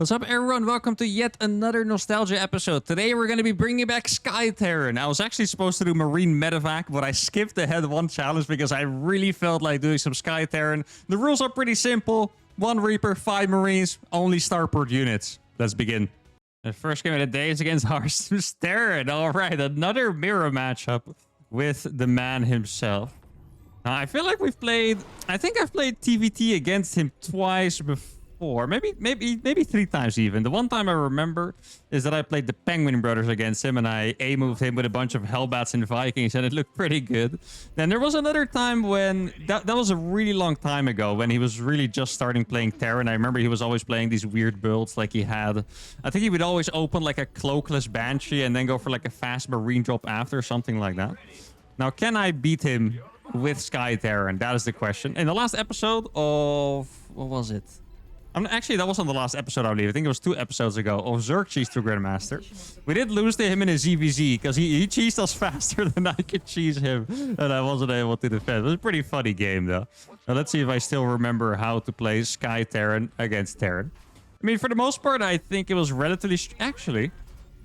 What's up, everyone? Welcome to yet another nostalgia episode. Today we're going to be bringing back Sky Terran. I was actually supposed to do Marine Medevac, but I skipped ahead one challenge because I really felt like doing some Sky Terran. The rules are pretty simple. 1 Reaper, 5 Marines, only starport units. Let's begin. The first game of the day is against Hearthstone's Terran. Alright, another mirror matchup with the man himself. Now, I feel like we've played... I think I've played TVT against him twice before. Maybe 3 times even. The one time I remember is that I played the Penguin Brothers against him and I A-moved him with a bunch of Hellbats and Vikings and it looked pretty good. Then there was another time when... That was a really long time ago when he was really just starting playing Terran. I remember he was always playing these weird builds like he had... I think he would always open like a Cloakless Banshee and then go for like a fast Marine drop after, something like that. Now, can I beat him with Sky Terran? That is the question. In the last episode of... What was it? Actually, that wasn't the last episode, I believe. I think it was 2 episodes ago of Xerxes to Grandmaster. We did lose to him in a ZVZ because he cheesed us faster than I could cheese him. And I wasn't able to defend. It was a pretty funny game, though. Now, let's see if I still remember how to play Sky Terran against Terran. I mean, for the most part, I think it was relatively... Actually,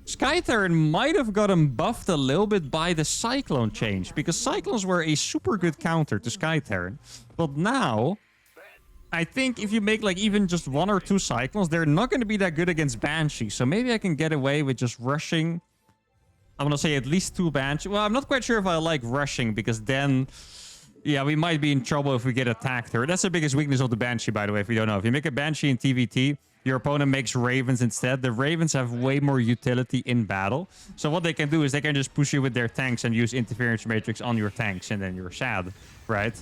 Sky Terran might have gotten buffed a little bit by the Cyclone change. Because Cyclones were a super good counter to Sky Terran. But now... I think if you make like even just 1 or 2 Cyclones, they're not going to be that good against Banshee. So maybe I can get away with just rushing. I'm going to say at least 2 Banshee. Well, I'm not quite sure if I like rushing because then, yeah, we might be in trouble if we get attacked here. That's the biggest weakness of the Banshee, by the way, if you don't know. If you make a Banshee in TVT, your opponent makes Ravens instead. The Ravens have way more utility in battle. So what they can do is they can just push you with their tanks and use interference matrix on your tanks and then you're sad, right?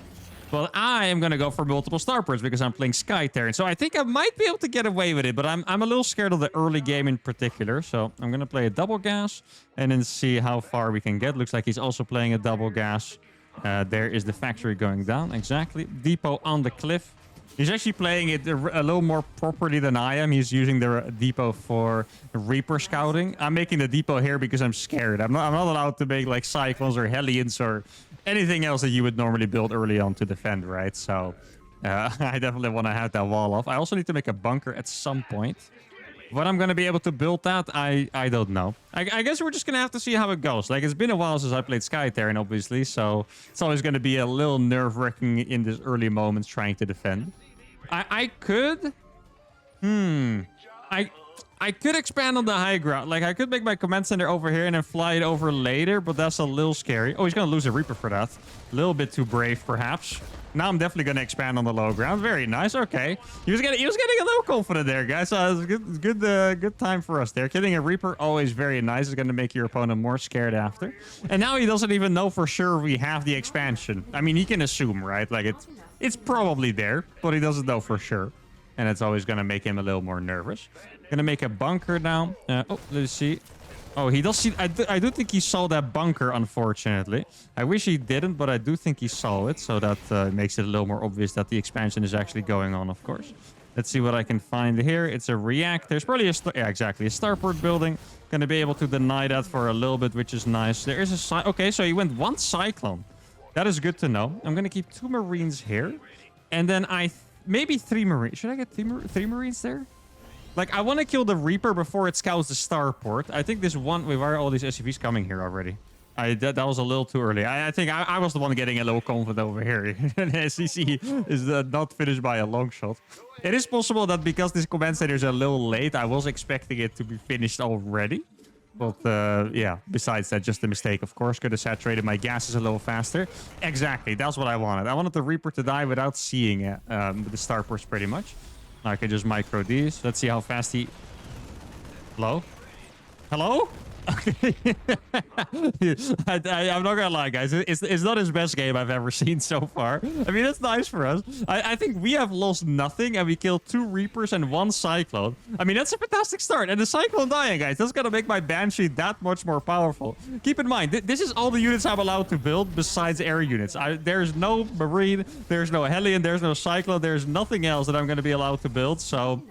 Well, I am going to go for multiple starports because I'm playing Sky Terran. So I think I might be able to get away with it, but I'm a little scared of the early game in particular. So I'm going to play a double gas and then see how far we can get. Looks like he's also playing a double gas. There is the factory going down. Exactly. Depot on the cliff. He's actually playing it a little more properly than I am. He's using the depot for Reaper scouting. I'm making the depot here because I'm scared. I'm not allowed to make like Cyclones or Hellions or anything else that you would normally build early on to defend, right? So I definitely want to have that wall off. I also need to make a bunker at some point. When I'm going to be able to build that, I don't know. I guess we're just going to have to see how it goes. Like, it's been a while since I played Sky Terran, obviously. So it's always going to be a little nerve-wracking in this early moments trying to defend. I could... I could expand on the high ground. Like, I could make my command center over here and then fly it over later, but that's a little scary. Oh, he's going to lose a Reaper for that. A little bit too brave, perhaps. Now I'm definitely going to expand on the low ground. Very nice. Okay. He was getting a little confident there, guys. So it was good time for us there. Killing a Reaper, always very nice. It's going to make your opponent more scared after. And now he doesn't even know for sure we have the expansion. I mean, he can assume, right? Like, it's probably there, but he doesn't know for sure. And it's always going to make him a little more nervous. Gonna make a bunker now. Oh, let's see. Oh, he does see... I do think he saw that bunker, unfortunately. I wish he didn't, but I do think he saw it. So that makes it a little more obvious that the expansion is actually going on, of course. Let's see what I can find here. It's a reactor. It's probably a... Yeah, exactly. A starport building. Gonna be able to deny that for a little bit, which is nice. There is a... Okay, so he went 1 Cyclone. That is good to know. I'm gonna keep 2 Marines here. And then maybe 3 Marines. Should I get 3 Marines there? Like, I want to kill the Reaper before it scouts the starport. I think this one... Wait, why are all these SCVs coming here already? That was a little too early. I think I was the one getting a little confident over here. And SCC is not finished by a long shot. It is possible that because this command center is a little late, I was expecting it to be finished already. But, yeah, besides that, just a mistake, of course. Could have saturated my gases a little faster. Exactly, that's what I wanted. I wanted the Reaper to die without seeing it. The starports, pretty much. I can just micro these. Let's see how fast he... Hello? Hello? Okay. I'm not gonna lie, guys. It's not his best game I've ever seen so far. I mean, it's nice for us. I think we have lost nothing, and we killed 2 Reapers and 1 Cyclone. I mean, that's a fantastic start. And the Cyclone dying, guys, that's gonna make my Banshee that much more powerful. Keep in mind, this is all the units I'm allowed to build besides air units. There's no Marine, there's no Hellion, there's no Cyclone, there's nothing else that I'm gonna be allowed to build, so...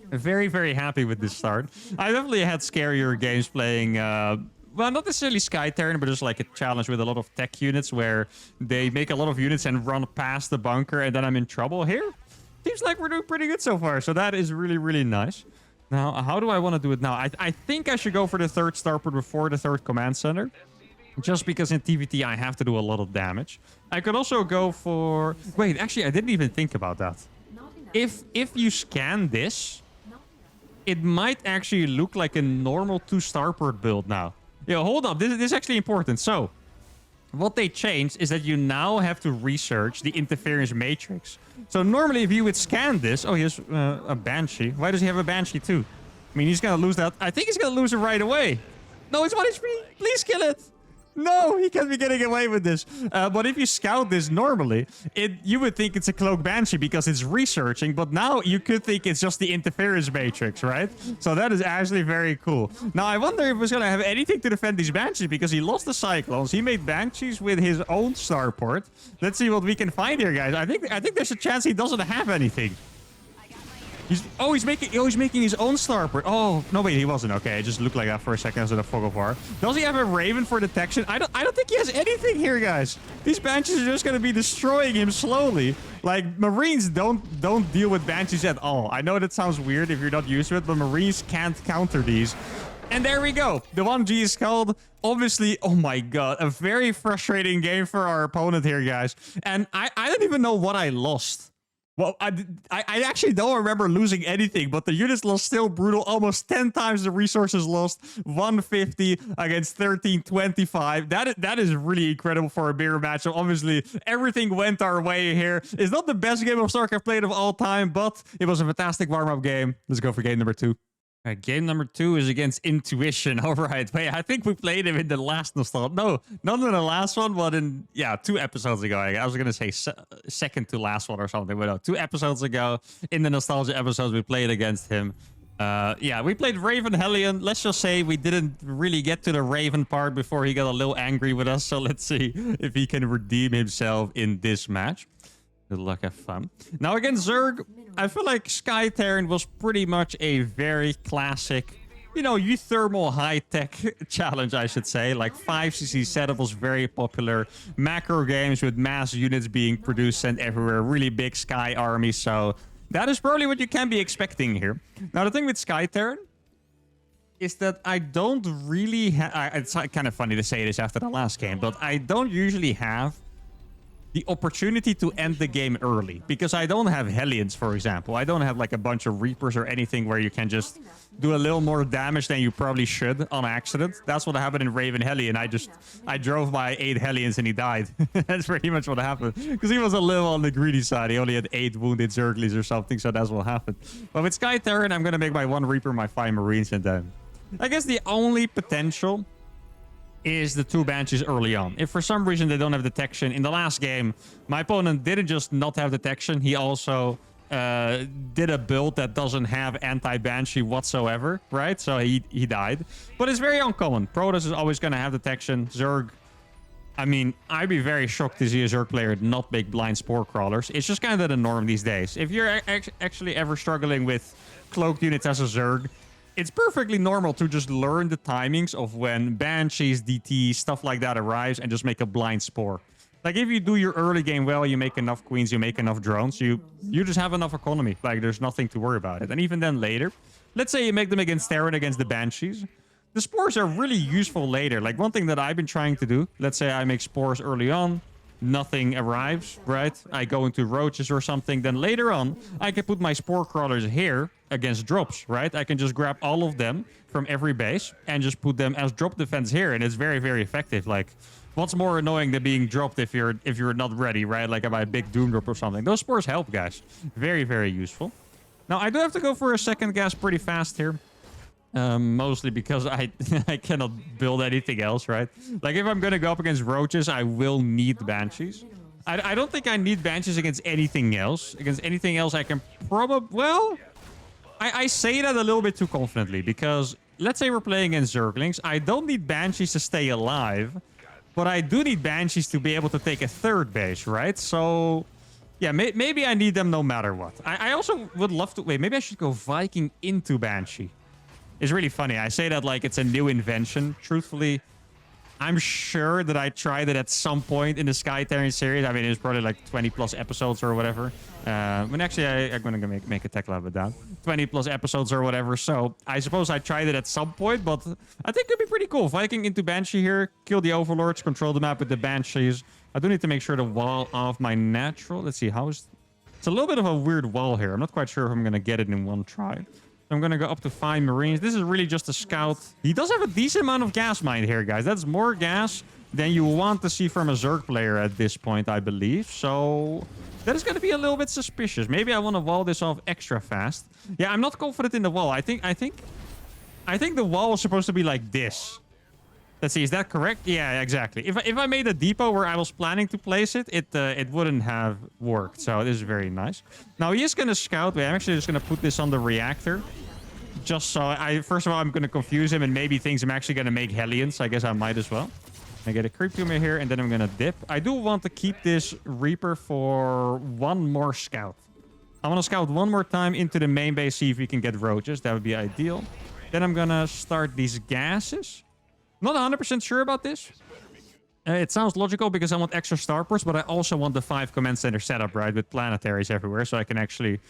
Very, very happy with this start. I definitely had scarier games playing, well, not necessarily Sky Terran, but just like a challenge with a lot of tech units where they make a lot of units and run past the bunker and then I'm in trouble. Here, seems like we're doing pretty good so far. So that is really, really nice. Now, how do I want to do it now? I think I should go for the third starport before the third command center. Just because in TVT I have to do a lot of damage. I could also go for... Wait, actually, I didn't even think about that. If you scan this, it might actually look like a normal 2 starport build now. Yeah, hold up. This is actually important. So, what they changed is that you now have to research the interference matrix. So normally if you would scan this... Oh, here's a Banshee. Why does he have a Banshee too? I mean, he's going to lose that. I think he's going to lose it right away. No, it's 1 HP. Please kill it. No, he can't be getting away with this. But if you scout this normally, you would think it's a Cloak Banshee because it's researching. But now you could think it's just the interference matrix, right? So that is actually very cool. Now, I wonder if he's going to have anything to defend these Banshees because he lost the Cyclones. He made Banshees with his own starport. Let's see what we can find here, guys. I think there's a chance he doesn't have anything. He's making his own starport. Oh, no, wait, he wasn't. Okay, it just looked like that for a second as a fog of war. Does he have a Raven for detection? I don't think he has anything here, guys. These Banshees are just going to be destroying him slowly. Like, Marines don't deal with Banshees at all. I know that sounds weird if you're not used to it, but Marines can't counter these. And there we go. The 1G is called. Obviously, oh my god, a very frustrating game for our opponent here, guys. And I don't even know what I lost. Well, I actually don't remember losing anything, but the units lost still brutal. Almost 10 times the resources lost. 150 against 1325. That is really incredible for a mirror match. So obviously, everything went our way here. It's not the best game of StarCraft played of all time, but it was a fantastic warm-up game. Let's go for game number 2. All right, game number 2 is against Intuition. All right. Wait, I think we played him in the last nostalgia. No, not in the last one, but in, 2 episodes ago. I was going to say second to last one or something, but no, 2 episodes ago in the nostalgia episodes, we played against him. We played Raven Hellion. Let's just say we didn't really get to the Raven part before he got a little angry with us. So let's see if he can redeem himself in this match. Good luck, have fun. Now against Zerg, I feel like Sky Terran was pretty much a very classic, uThermal high-tech challenge, I should say. Like 5cc setup was very popular. Macro games with mass units being produced and everywhere. Really big Sky army. So that is probably what you can be expecting here. Now the thing with Sky Terran is that I don't really have... It's kind of funny to say this after the last game, but I don't usually have the opportunity to end the game early because I don't have Hellions, for example. I don't have like a bunch of Reapers or anything where you can just do a little more damage than you probably should on accident. That's what happened in Raven Hellion. I drove by 8 Hellions and he died. That's pretty much what happened because he was a little on the greedy side. He only had 8 wounded Zerglies or something, so that's what happened. But with Sky Terran, I'm gonna make my 1 Reaper, my 5 Marines, and then I guess the only potential is the 2 Banshees early on. If for some reason they don't have detection, in the last game, my opponent didn't just not have detection, he also did a build that doesn't have anti-Banshee whatsoever, right? So he died. But it's very uncommon. Protoss is always going to have detection. Zerg, I mean, I'd be very shocked to see a Zerg player not make blind spore crawlers. It's just kind of the norm these days. If you're actually ever struggling with cloaked units as a Zerg, it's perfectly normal to just learn the timings of when Banshees, DT, stuff like that arrives and just make a blind spore. Like if you do your early game well, you make enough queens, you make enough drones, you just have enough economy. Like there's nothing to worry about it. And even then later, let's say you make them against Terran, against the Banshees. The spores are really useful later. Like one thing that I've been trying to do, let's say I make spores early on, nothing arrives, right? I go into roaches or something. Then later on, I can put my spore crawlers here against drops, right? I can just grab all of them from every base and just put them as drop defense here. And it's very, very effective. Like, what's more annoying than being dropped if you're not ready, right? Like by a big doom drop or something. Those spores help, guys. Very, very useful. Now, I do have to go for a second gas pretty fast here. Mostly because I cannot build anything else, right? Like if I'm gonna go up against roaches, I will need Banshees. I don't think I need Banshees against anything else. Against anything else, I can probably... Well, I say that a little bit too confidently because let's say we're playing against Zerglings. I don't need Banshees to stay alive, but I do need Banshees to be able to take a third base, right? So... yeah, maybe I need them no matter what. I also would love to... Wait, maybe I should go Viking into Banshee. It's really funny. I say that like it's a new invention. Truthfully, I'm sure that I tried it at some point in the Sky Terran series. I mean, it's probably like 20 plus episodes or whatever. When actually, I'm going to make a tech lab with that. 20 plus episodes or whatever. So I suppose I tried it at some point, but I think it'd be pretty cool. Viking into Banshee here, kill the Overlords, control the map with the Banshees. I do need to make sure to wall off my natural. Let's see, how is... It's a little bit of a weird wall here. I'm not quite sure if I'm going to get it in one try. I'm going to go up to 5 Marines. This is really just a scout. He does have a decent amount of gas mine here, guys. That's more gas than you want to see from a Zerg player at this point, I believe. So that is going to be a little bit suspicious. Maybe I want to wall this off extra fast. Yeah, I'm not confident in the wall. I think the wall is supposed to be like this. Let's see, is that correct? Yeah, exactly. If I made a depot where I was planning to place it, it wouldn't have worked. So this is very nice. Now he is going to scout. Wait, I'm actually just going to put this on the reactor. Just so first of all, I'm going to confuse him and maybe thinks I'm actually going to make Hellions. I guess I might as well. I get a creep tumor here and then I'm going to dip. I do want to keep this Reaper for one more scout. I want to scout one more time into the main base, see if we can get roaches. That would be ideal. Then I'm going to start these gases. Not 100% sure about this. It sounds logical because I want extra starports, but I also want the 5 command center setup, right? With planetaries everywhere, so I can actually,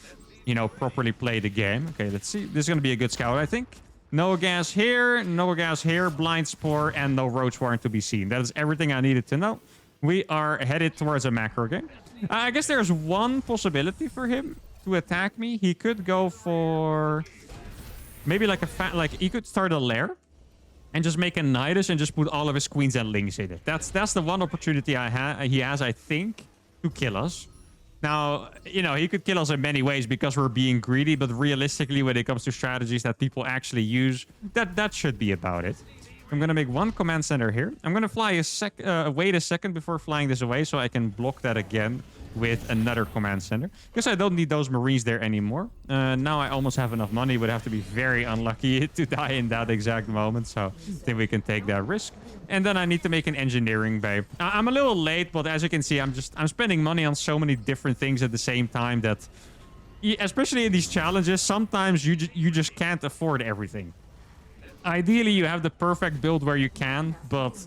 you know, properly play the game. Okay, let's see. This is going to be a good scout, I think. No gas here, blind spore, and no roach warrant to be seen. That is everything I needed to know. We are headed towards a macro game. I guess there's one possibility for him to attack me. He could go for maybe like he could start a lair. And just make a Nidus and just put all of his queens and lings in it. That's the one opportunity he has, I think, to kill us. Now, you know, he could kill us in many ways because we're being greedy, but realistically, when it comes to strategies that people actually use, that should be about it. I'm going to make one command center here. I'm going to fly wait a second before flying this away so I can block that again with another command center. Because I don't need those Marines there anymore. Now I almost have enough money. Would have to be very unlucky to die in that exact moment. So I think we can take that risk. And then I need to make an engineering bay. I'm a little late, but as you can see, I'm spending money on so many different things at the same time that, especially in these challenges, sometimes you just can't afford everything. Ideally, you have the perfect build where you can, but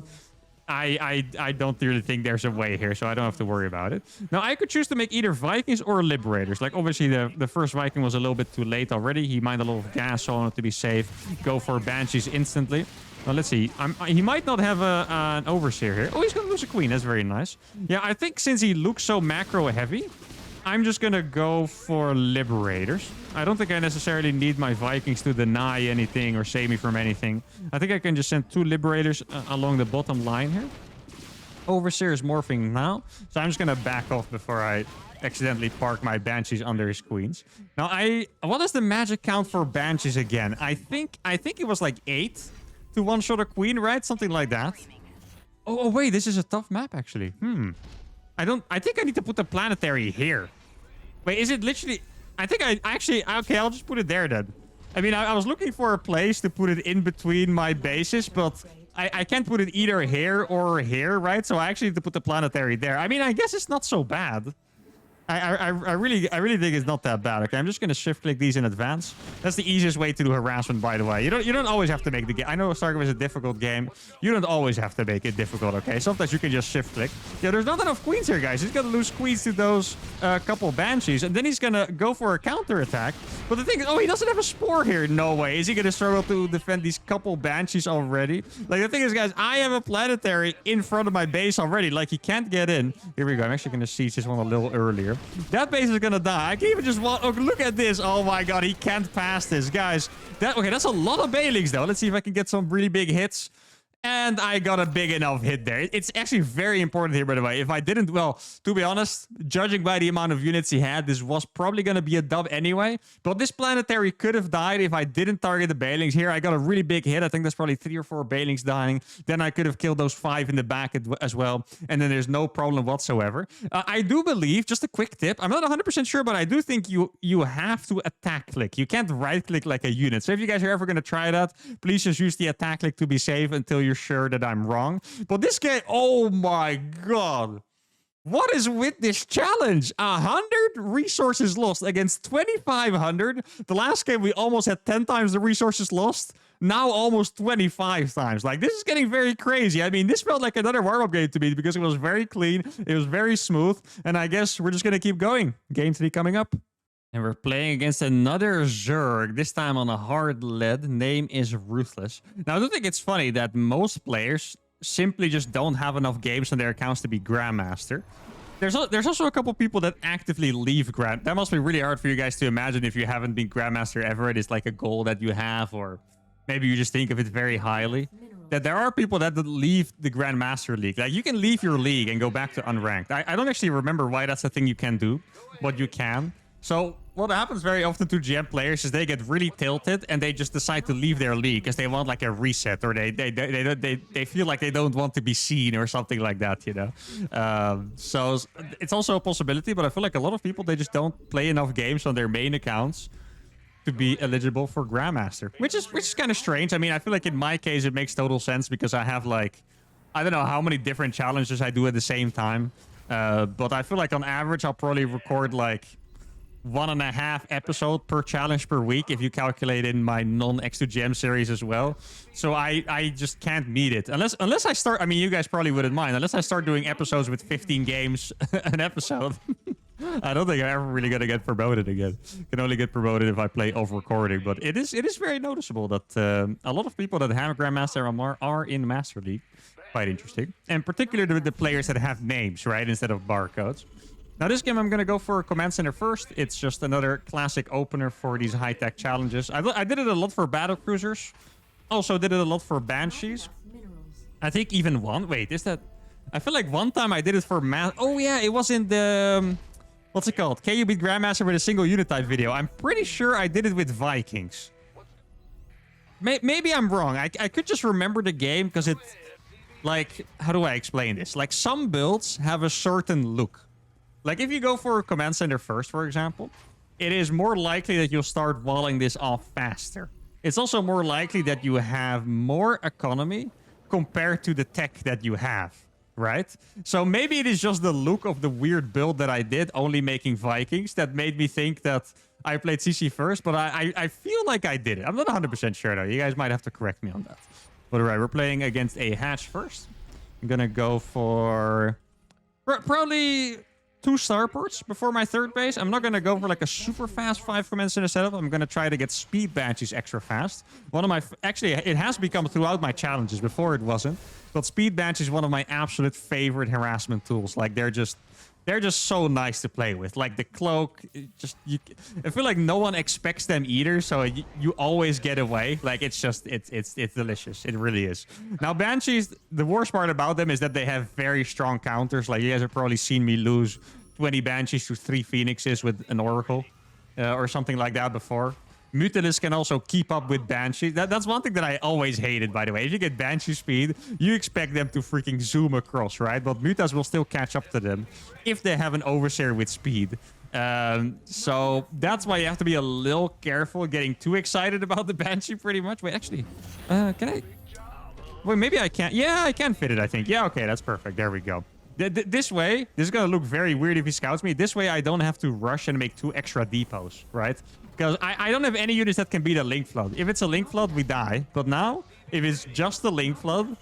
I don't really think there's a way here, so I don't have to worry about it. Now, I could choose to make either Vikings or Liberators. Like, obviously, the first Viking was a little bit too late already. He mined a lot of gas, so I wanted to be safe. Go for Banshees instantly. Well, let's see. He might not have an Overseer here. Oh, he's going to lose a Queen. That's very nice. Yeah, I think since he looks so macro-heavy, I'm just going to go for Liberators. I don't think I necessarily need my Vikings to deny anything or save me from anything. I think I can just send 2 Liberators along the bottom line here. Overseer is morphing now, so I'm just going to back off before I accidentally park my Banshees under his Queens. Now, what is the magic count for Banshees again? I think it was like 8 to one-shot a Queen, right? Something like that. Oh, wait, this is a tough map, actually. I think I need to put the planetary here. Wait, is it literally... I think I actually... Okay, I'll just put it there then. I mean, I was looking for a place to put it in between my bases, but I can't put it either here or here, right? So I actually need to put the planetary there. I mean, I guess it's not so bad. I really think it's not that bad. Okay, I'm just gonna shift click these in advance. That's the easiest way to do harassment, by the way. You don't always have to make the game. I know StarCraft is a difficult game. You don't always have to make it difficult. Okay, sometimes you can just shift click. Yeah, there's not enough queens here, guys. He's gonna lose queens to those couple Banshees, and then he's gonna go for a counter attack. But the thing is, oh, he doesn't have a spore here. No way. Is he gonna struggle to defend these couple Banshees already? Like, the thing is, guys, I have a planetary in front of my base already. Like, he can't get in. Here we go. I'm actually gonna siege this one a little earlier. That base is gonna die. I can even just walk. Oh, look at this. Oh my god, he can't pass this, guys. Okay, that's a lot of Bailings though. Let's see if I can get some really big hits. And I got a big enough hit there. It's actually very important here, by the way. If I didn't, well, to be honest, judging by the amount of units he had, this was probably going to be a dub anyway. But this planetary could have died if I didn't target the Bailings here. I got a really big hit. I think there's probably 3 or 4 Bailings dying. Then I could have killed those 5 in the back as well. And then there's no problem whatsoever. I do believe, just a quick tip, I'm not 100% sure, but I do think you have to attack click. You can't right click like a unit. So if you guys are ever going to try that, please just use the attack click to be safe until you're sure that I'm wrong. But this game, oh my god. What is with this challenge? 100 resources lost against 2,500. The last game, we almost had 10 times the resources lost. Now almost 25 times. Like, this is getting very crazy. I mean, this felt like another warm-up game to me because it was very clean. It was very smooth. And I guess we're just going to keep going. Game 3 coming up. And we're playing against another Zerg, this time on a hard lead. Name is Ruthless. Now, I don't think it's funny that most players simply just don't have enough games on their accounts to be Grandmaster. There's also a couple people that actively leave Grand. That must be really hard for you guys to imagine if you haven't been Grandmaster ever. It is like a goal that you have, or maybe you just think of it very highly. That there are people that leave the Grandmaster League. Like, you can leave your league and go back to unranked. I don't actually remember why that's a thing you can do, but you can. So what happens very often to GM players is they get really tilted and they just decide to leave their league because they want like a reset, or they feel like they don't want to be seen or something like that, you know. So it's also a possibility, but I feel like a lot of people, they just don't play enough games on their main accounts to be eligible for Grandmaster, which is kind of strange. I mean, I feel like in my case it makes total sense because I have like, I don't know how many different challenges I do at the same time, but I feel like on average I'll probably record like 1.5 episode per challenge per week if you calculate in my non-X2GM series as well. So I just can't meet it unless I start. I mean, you guys probably wouldn't mind unless I start doing episodes with 15 games an episode. I don't think I'm ever really gonna get promoted again. Can only get promoted if I play off recording. But it is very noticeable that a lot of people that have Grandmaster are in Master League. Quite interesting, and particularly the players that have names, right, instead of barcodes. Now, this game, I'm going to go for Command Center first. It's just another classic opener for these high-tech challenges. I did it a lot for battle cruisers. Also did it a lot for Banshees. I think even one... Wait, is that... I feel like one time I did it for... Oh, yeah, it was in the... What's it called? Can you beat Grandmaster with a single unit type video? I'm pretty sure I did it with Vikings. Maybe I'm wrong. I could just remember the game because it... Like, how do I explain this? Like, some builds have a certain look. Like, if you go for a Command Center first, for example, it is more likely that you'll start walling this off faster. It's also more likely that you have more economy compared to the tech that you have, right? So maybe it is just the look of the weird build that I did, only making Vikings, that made me think that I played CC first, but I feel like I did it. I'm not 100% sure, though. You guys might have to correct me on that. But all right, we're playing against a hatch first. I'm going to go for probably 2 starports before my third base. I'm not going to go for like a super fast 5 Command Center setup. I'm going to try to get speed Banshees extra fast. One of my... Actually, it has become throughout my challenges. Before it wasn't. But speed Banshees is one of my absolute favorite harassment tools. Like, they're just so nice to play with. Like, the cloak, I feel like no one expects them either, so you always get away. Like, it's delicious. It really is. Now, Banshees, the worst part about them is that they have very strong counters. Like, you guys have probably seen me lose 20 Banshees to 3 Phoenixes with an Oracle or something like that before. Mutalisk can also keep up with Banshee. That's one thing that I always hated, by the way. If you get Banshee speed, you expect them to freaking zoom across, right? But Mutas will still catch up to them if they have an Overseer with speed. So that's why you have to be a little careful getting too excited about the Banshee, pretty much. Wait, actually, can I... Wait, maybe I can't. Yeah, I can fit it, I think. Yeah, okay, that's perfect. There we go. This way, this is going to look very weird if he scouts me. This way, I don't have to rush and make 2 extra depots, right? Because I don't have any units that can beat a Link Flood. If it's a Link Flood, we die. But now, if it's just a Link Flood,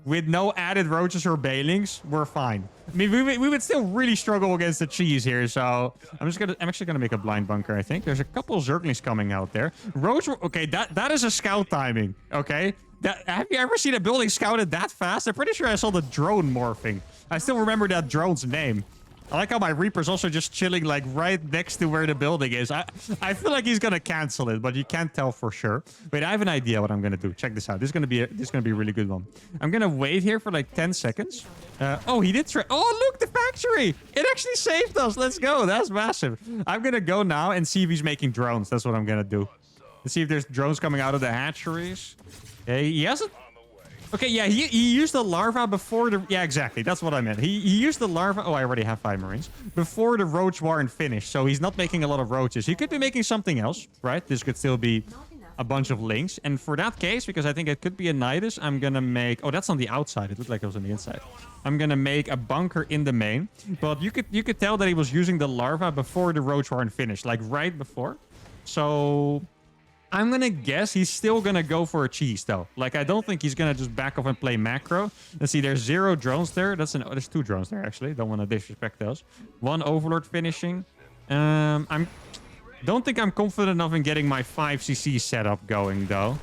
with no added roaches or bailings, we're fine. I mean, we would still really struggle against the cheese here, so I'm actually gonna make a blind bunker, I think. There's a couple of Zerglings coming out there. Roach, okay, that is a scout timing, okay? Have you ever seen a building scouted that fast? I'm pretty sure I saw the drone morphing. I still remember that drone's name. I like how my Reaper's also just chilling like right next to where the building is. I feel like he's gonna cancel it, but you can't tell for sure. Wait, I have an idea what I'm gonna do. Check this out. This is gonna be a really good one. I'm gonna wait here for like 10 seconds. Oh, he did try. Oh, look, the factory! It actually saved us. Let's go. That's massive. I'm gonna go now and see if he's making drones. That's what I'm gonna do. Let's see if there's drones coming out of the hatcheries. Okay, he hasn't. Okay, yeah, he used the larva before the... Yeah, exactly. That's what I meant. He used the larva... Oh, I already have 5 Marines. Before the roach warren finished, so he's not making a lot of roaches. He could be making something else, right? This could still be a bunch of links. And for that case, because I think it could be a Nidus, I'm gonna make... Oh, that's on the outside. It looked like it was on the inside. I'm gonna make a bunker in the main. But you could tell that he was using the larva before the roach warren finished. Like, right before. So... I'm going to guess he's still going to go for a cheese, though. Like, I don't think he's going to just back off and play macro. Let's see, there's 0 drones there. There's 2 drones there, actually. Don't want to disrespect those. 1 Overlord finishing. Don't think I'm confident enough in getting my 5cc setup going, though.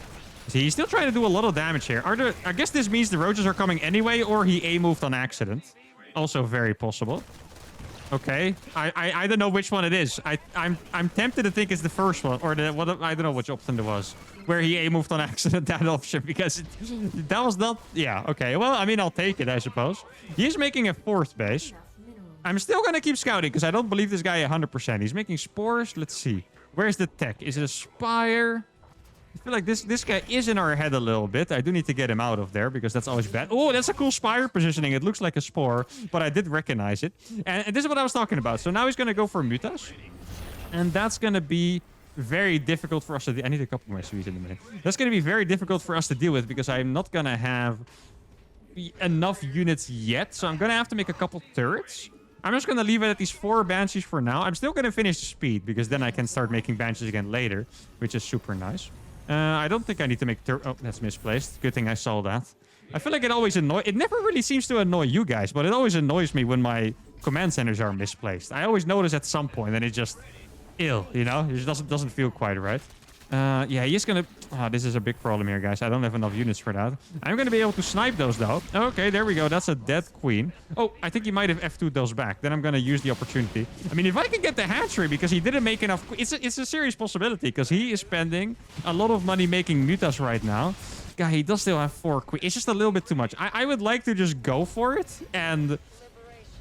See, he's still trying to do a lot of damage here. I guess this means the roaches are coming anyway, or he A-moved on accident. Also very possible. Okay, I don't know which one it is. I'm tempted to think it's the first one, or I don't know which option it was, where he A-moved on accident, that option, because that was not. Yeah, okay. Well, I mean, I'll take it, I suppose. He's making a 4th base. I'm still gonna keep scouting because I don't believe this guy 100%. He's making spores. Let's see. Where's the tech? Is it a spire? I feel like this guy is in our head a little bit. I do need to get him out of there because that's always bad. Oh, that's a cool spire positioning. It looks like a spore, but I did recognize it. And this is what I was talking about. So now he's going to go for Mutas. And that's going to be very difficult for us to... I need a couple of my sweets in a minute. That's going to be very difficult for us to deal with because I'm not going to have enough units yet. So I'm going to have to make a couple turrets. I'm just going to leave it at these 4 Banshees for now. I'm still going to finish the speed because then I can start making Banshees again later, which is super nice. I don't think I need to make... Oh, that's misplaced. Good thing I saw that. I feel like it always annoys... It never really seems to annoy you guys, but it always annoys me when my command centers are misplaced. I always notice at some point, and it's just ill, you know? It just doesn't feel quite right. Yeah, he's gonna... Oh, this is a big problem here, guys. I don't have enough units for that. I'm gonna be able to snipe those, though. Okay, there we go. That's a dead queen. Oh, I think he might have F2'd those back. Then I'm gonna use the opportunity. I mean, if I can get the hatchery, because he didn't make enough... It's a serious possibility, because he is spending a lot of money making mutas right now. Guy, he does still have 4 queens. It's just a little bit too much. I would like to just go for it and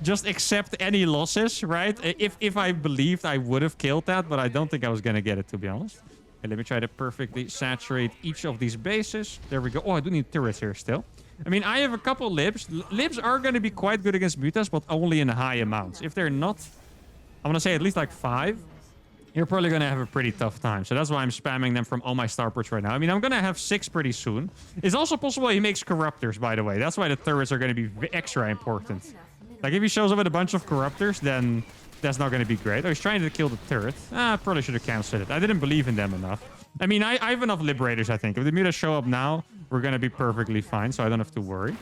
just accept any losses, right? If I believed I would have killed that, but I don't think I was gonna get it, to be honest. Okay, let me try to perfectly saturate each of these bases. There we go. Oh, I do need turrets here still. I mean, I have a couple libs. Libs are going to be quite good against mutas, but only in high amounts. If they're not, I want to say at least like 5, you're probably going to have a pretty tough time. So that's why I'm spamming them from all my starports right now. I mean, I'm going to have 6 pretty soon. It's also possible he makes corruptors, by the way. That's why the turrets are going to be extra important. Like, if he shows up with a bunch of corruptors, then... That's not going to be great. Oh, he's trying to kill the turret. Probably should have canceled it. I didn't believe in them enough. I mean, I have enough liberators, I think. If the mutas show up now, we're going to be perfectly fine, so I don't have to worry.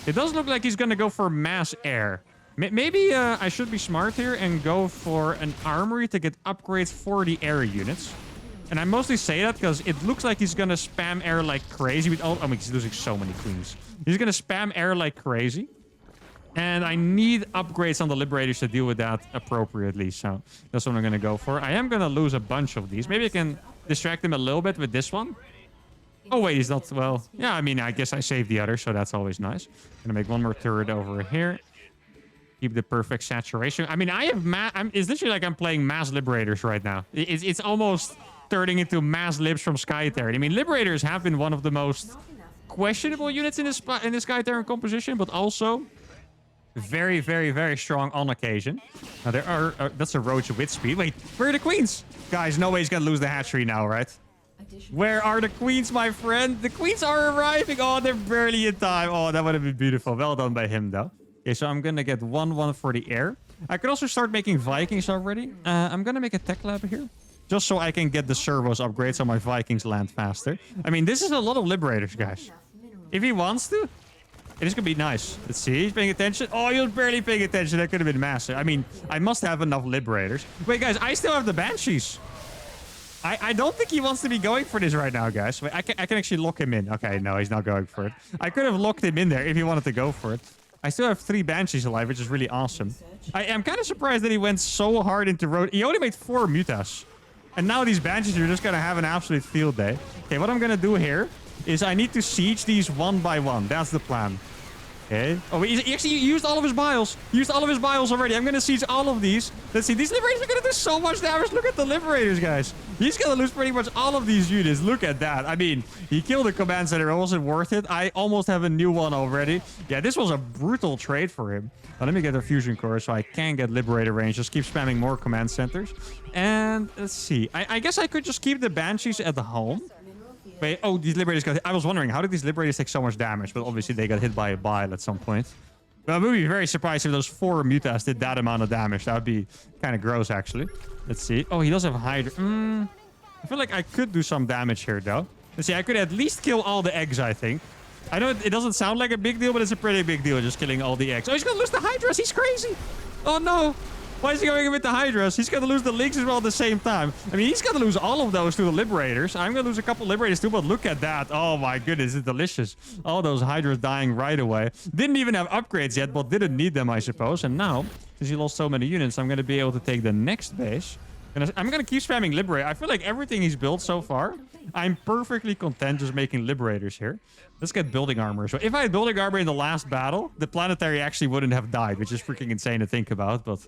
It does look like he's going to go for mass air. Maybe I should be smart here and go for an armory to get upgrades for the air units. And I mostly say that because it looks like he's going to spam air like crazy. With I mean, he's losing so many queens. He's going to spam air like crazy. And I need upgrades on the Liberators to deal with that appropriately. So that's what I'm going to go for. I am going to lose a bunch of these. Maybe I can distract him a little bit with this one. Oh, wait, he's not... Well, yeah, I mean, I guess I saved the other, so that's always nice. Going to make one more turret over here. Keep the perfect saturation. I mean, I have... It's literally like I'm playing mass Liberators right now. It's almost turning into mass Libs from Sky Terran. I mean, Liberators have been one of the most questionable units in the Sky Terran composition, but also... Very, very, very strong on occasion. Now, there are... that's a roach with speed. Wait, where are the queens? Guys, no way he's gonna lose the hatchery now, right? Where are the queens, my friend? The queens are arriving. Oh, they're barely in time. Oh, that would have been beautiful. Well done by him, though. Okay, so I'm gonna get 1-1 for the air. I could also start making Vikings already. I'm gonna make a tech lab here. Just so I can get the servos upgrade so my Vikings land faster. I mean, this is a lot of Liberators, guys. If he wants to... It is going to be nice. Let's see. He's paying attention. Oh, he was barely paying attention. That could have been massive. I mean, I must have enough Liberators. Wait, guys, I still have the Banshees. I don't think he wants to be going for this right now, guys. Wait, I can actually lock him in. Okay, no, he's not going for it. I could have locked him in there if he wanted to go for it. I still have 3 Banshees alive, which is really awesome. I am kind of surprised that he went so hard into road. He only made 4 mutas. And now these Banshees are just going to have an absolute field day. Okay, what I'm going to do here... is I need to siege these one by one. That's the plan. Okay. Oh, he actually used all of his biles. He used all of his biles already. I'm going to siege all of these. Let's see. These Liberators are going to do so much damage. Look at the Liberators, guys. He's going to lose pretty much all of these units. Look at that. I mean, he killed the command center. It wasn't worth it. I almost have a new one already. Yeah, this was a brutal trade for him. Now, let me get a fusion core so I can get Liberator range. Just keep spamming more command centers. And let's see. I guess I could just keep the Banshees at the home. Wait, oh, these Liberators got hit. I was wondering, how did these Liberators take so much damage? But obviously, they got hit by a bile at some point. But I would be very surprised if those 4 mutas did that amount of damage. That would be kind of gross, actually. Let's see. Oh, he does have Hydra. I feel like I could do some damage here, though. Let's see, I could at least kill all the eggs, I think. I know it doesn't sound like a big deal, but it's a pretty big deal just killing all the eggs. Oh, he's gonna lose the Hydras. He's crazy. Oh, no. Why is he going in with the Hydras? He's gonna lose the Lynx as well at the same time. I mean, he's gonna lose all of those to the Liberators. I'm gonna lose a couple Liberators too, but look at that. Oh, my goodness. It's delicious. All those Hydras dying right away. Didn't even have upgrades yet, but didn't need them, I suppose. And now, since he lost so many units, I'm gonna be able to take the next base. And I'm gonna keep spamming Liberator. I feel like everything he's built so far, I'm perfectly content just making Liberators here. Let's get building armor. So if I had building armor in the last battle, the planetary actually wouldn't have died, which is freaking insane to think about, but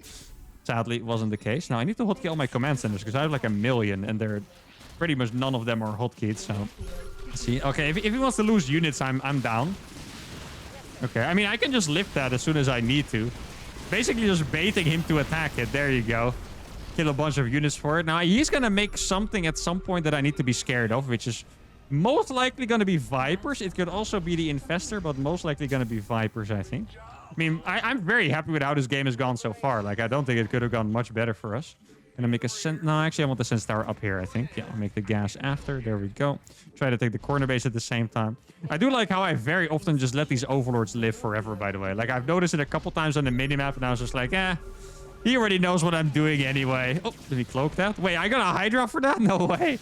sadly it wasn't the case. Now I need to hotkey all my command centers because I have like 1 million and they're pretty much none of them are hotkeyed. So let's see. Okay, if he wants to lose units, I'm down. Okay, I mean I can just lift that as soon as I need to. Basically just baiting him to attack it. There you go. Kill a bunch of units for it. Now he's gonna make something at some point that I need to be scared of, which is most likely going to be Vipers. It could also be the Infestor, but most likely going to be Vipers, I think. I mean, I'm very happy with how this game has gone so far. Like, I don't think it could have gone much better for us. Gonna make a No, actually, I want the Sense Tower up here, I think. Yeah, I'll make the gas after. There we go. Try to take the corner base at the same time. I do like how I very often just let these Overlords live forever, by the way. Like, I've noticed it a couple times on the minimap, and I was just like, he already knows what I'm doing anyway. Oh, did he cloak that? Wait, I got a Hydra for that? No way.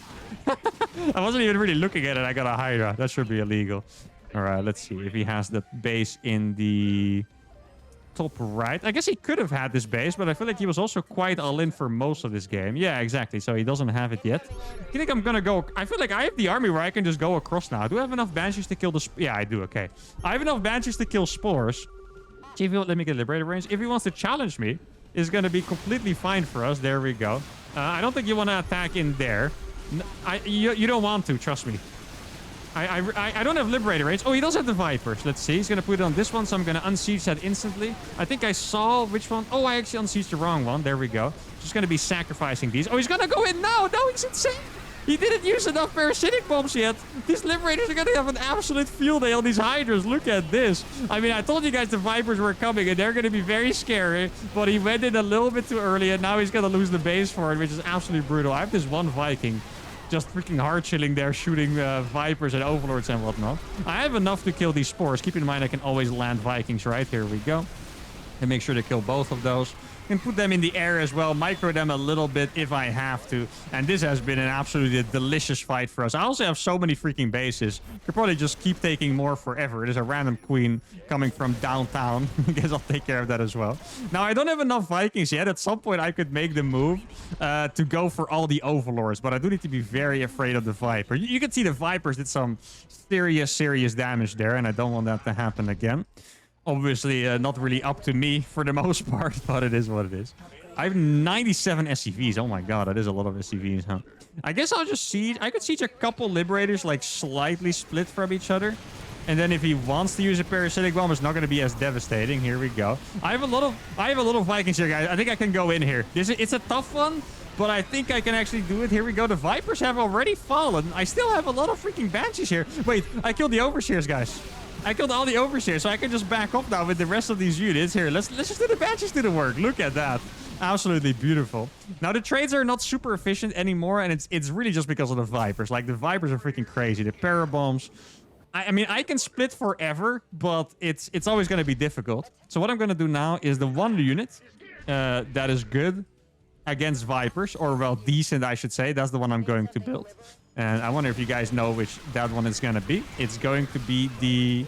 I wasn't even really looking at it. I got a Hydra. That should be illegal. All right, let's see if he has the base in the top right. I guess he could have had this base, but I feel like he was also quite all in for most of this game. Yeah, exactly. So he doesn't have it yet. I think I'm going to go... I feel like I have the army where I can just go across now. Do I have enough Banshees to kill the... Yeah, I do. Okay. I have enough Banshees to kill Spores. See if he'll let me get Liberator range. If he wants to challenge me, it's going to be completely fine for us. There we go. I don't think you want to attack in there. You don't want to, trust me. I don't have Liberator range. Oh, he does have the Vipers. Let's see. He's going to put it on this one, so I'm going to unsiege that instantly. I think I saw which one. Oh, I actually unsieged the wrong one. There we go. Just going to be sacrificing these. Oh, he's going to go in now. No, he's insane. He didn't use enough parasitic bombs yet. These Liberators are going to have an absolute field day on these Hydras. Look at this. I mean, I told you guys the Vipers were coming, and they're going to be very scary. But he went in a little bit too early, and now he's going to lose the base for it, which is absolutely brutal. I have this one Viking just freaking hard chilling there, shooting Vipers and Overlords and whatnot. I have enough to kill these Spores. Keep in mind, I can always land Vikings, right? Here we go. And make sure to kill both of those. Can put them in the air as well, micro them a little bit if I have to. And this has been an absolutely delicious fight for us. I also have so many freaking bases. Could probably just keep taking more forever. There's a random queen coming from downtown. I guess I'll take care of that as well. Now, I don't have enough Vikings yet. At some point, I could make the move to go for all the Overlords. But I do need to be very afraid of the Viper. You can see the Vipers did some serious damage there. And I don't want that to happen again. Obviously, not really up to me for the most part, but it is what it is. I have 97 SCVs. Oh my god, that is a lot of SCVs, huh? I guess I'll just siege. I could siege a couple Liberators, like slightly split from each other. And then if he wants to use a parasitic bomb, it's not going to be as devastating. Here we go. I have a lot of Vikings here, guys. I think I can go in here. It's a tough one, but I think I can actually do it. Here we go. The Vipers have already fallen. I still have a lot of freaking Banshees here. Wait, I killed the Overseers, guys. I killed all the Overseers, so I can just back up now with the rest of these units. Here, let's just do the Banshees do the work. Look at that. Absolutely beautiful. Now, the trades are not super efficient anymore, and it's really just because of the Vipers. Like, the Vipers are freaking crazy. The Parabombs. I mean, I can split forever, but it's always going to be difficult. So what I'm going to do now is the one unit that is good against Vipers, or, well, decent, I should say. That's the one I'm going to build. And I wonder if you guys know which that one is going to be. It's going to be the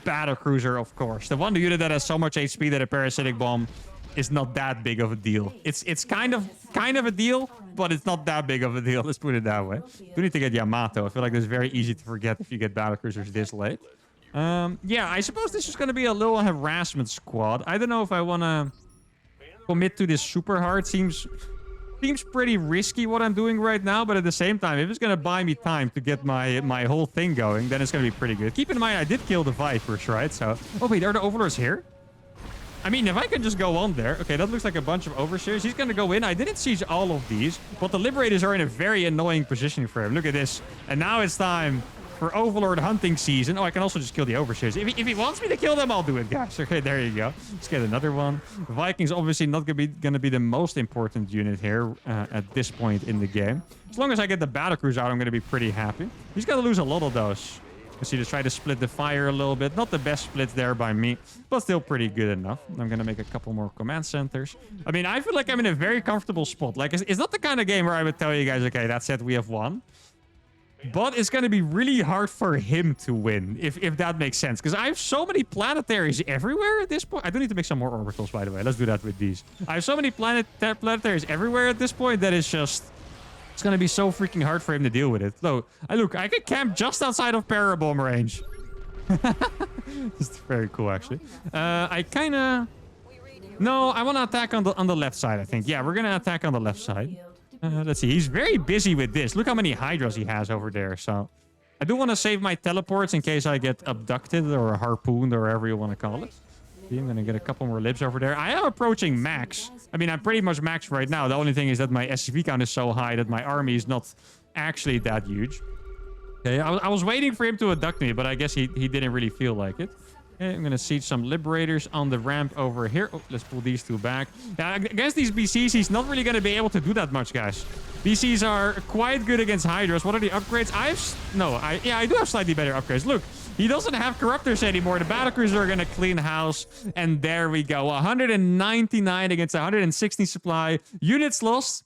Battlecruiser, of course. The one unit that has so much HP that a parasitic bomb is not that big of a deal. It's kind of a deal, but it's not that big of a deal. Let's put it that way. We need to get Yamato. I feel like it's very easy to forget if you get Battlecruisers this late. Yeah, I suppose this is going to be a little harassment squad. I don't know if I want to commit to this super hard. Seems pretty risky what I'm doing right now, but at the same time, if it's going to buy me time to get my whole thing going, then it's going to be pretty good. Keep in mind, I did kill the Vipers, right? So, oh wait, are the Overlords here? I mean, if I can just go on there. Okay, that looks like a bunch of Overseers. He's going to go in. I didn't siege all of these, but the Liberators are in a very annoying position for him. Look at this. And now it's time for Overlord hunting season. Oh, I can also just kill the Overseers. If he wants me to kill them, I'll do it, guys. Okay, there you go. Let's get another one. The Vikings obviously not gonna be the most important unit here at this point in the game. As long as I get the battlecruiser out, I'm gonna be pretty happy. He's gonna lose a lot of those. Because he just tried to split the fire a little bit. Not the best split there by me, but still pretty good enough. I'm going to make a couple more command centers. I mean, I feel like I'm in a very comfortable spot. Like, it's not the kind of game where I would tell you guys, okay, that's it, we have won. But it's going to be really hard for him to win, if that makes sense. Because I have so many planetaries everywhere at this point. I do need to make some more orbitals, by the way. Let's do that with these. I have so many planetaries everywhere at this point that it's just... It's going to be so freaking hard for him to deal with it. Look, I could camp just outside of parabomb range. It's very cool, actually. I kind of... No, I want to attack on the left side, I think. Yeah, we're going to attack on the left side. Let's see. He's very busy with this. Look how many Hydras he has over there. So I do want to save my teleports in case I get abducted or harpooned or whatever you want to call it. I'm going to get a couple more libs over there. I am approaching max. I mean, I'm pretty much max right now. The only thing is that my SCV count is so high that my army is not actually that huge. Okay, I was waiting for him to abduct me, but I guess he didn't really feel like it. Okay, I'm going to siege some Liberators on the ramp over here. Oh, let's pull these two back. Yeah, against these BCs, he's not really going to be able to do that much, guys. BCs are quite good against Hydras. What are the upgrades? I do have slightly better upgrades. Look. He doesn't have Corruptors anymore. The battlecruisers are going to clean house. And there we go. 199 against 160 supply. Units lost.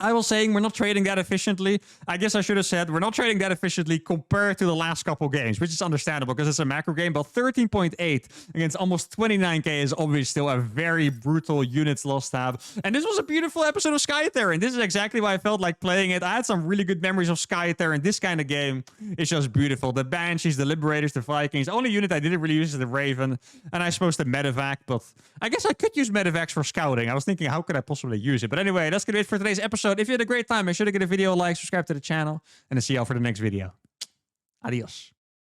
I was saying we're not trading that efficiently. I guess I should have said we're not trading that efficiently compared to the last couple games, which is understandable because it's a macro game. But 13.8 against almost 29k is obviously still a very brutal units lost tab. And this was a beautiful episode of Skyterran. This is exactly why I felt like playing it. I had some really good memories of Skyterran. This kind of game is just beautiful. The Banshees, the Liberators, the Vikings. The only unit I didn't really use is the Raven. And I suppose the Medevac. But I guess I could use Medevacs for scouting. I was thinking, how could I possibly use it? But anyway, that's going to be it for today's episode. If you had a great time, make sure to give the video a like, subscribe to the channel, and I'll see y'all for the next video. Adios.